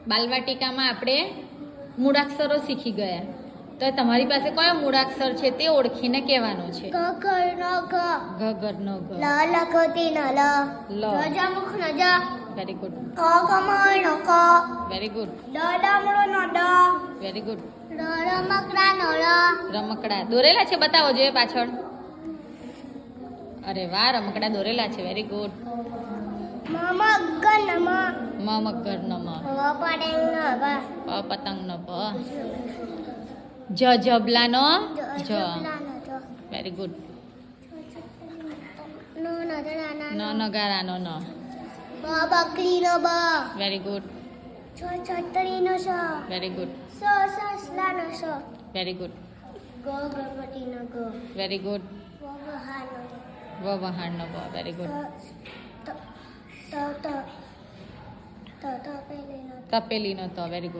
બાલવાટિકામાં આપણે મૂળાક્ષરો શીખી ગયા. તો તમારી પાસે કયો મૂળાક્ષર છે તે ઓળખીને કહેવાનો છે. ઘગરનો ઘ, લ, very good, very good, very good. રમકડા દોરેલા છે, બતાવો જોઈએ પાછળ. અરે વાહ, રમકડા દોરેલા છે, વેરી ગુડ. મ મગરનો મ, પ પતંગનો પ, જ જબલાનો જ, વેરી ગુડ. ન નગારાનો ન, બકરીનો બ, વેરી ગુડ, છતરીનો સ, વેરી ગુડ, સસલાનો સ, વેરી ગુડ, ગણપતિનો ગ, વેરી ગુડ. વહાનો વ વહાણનો વ, વેરી ગુડ. ત પેલીનો તપેલીનો ત, વેરી ગુડ.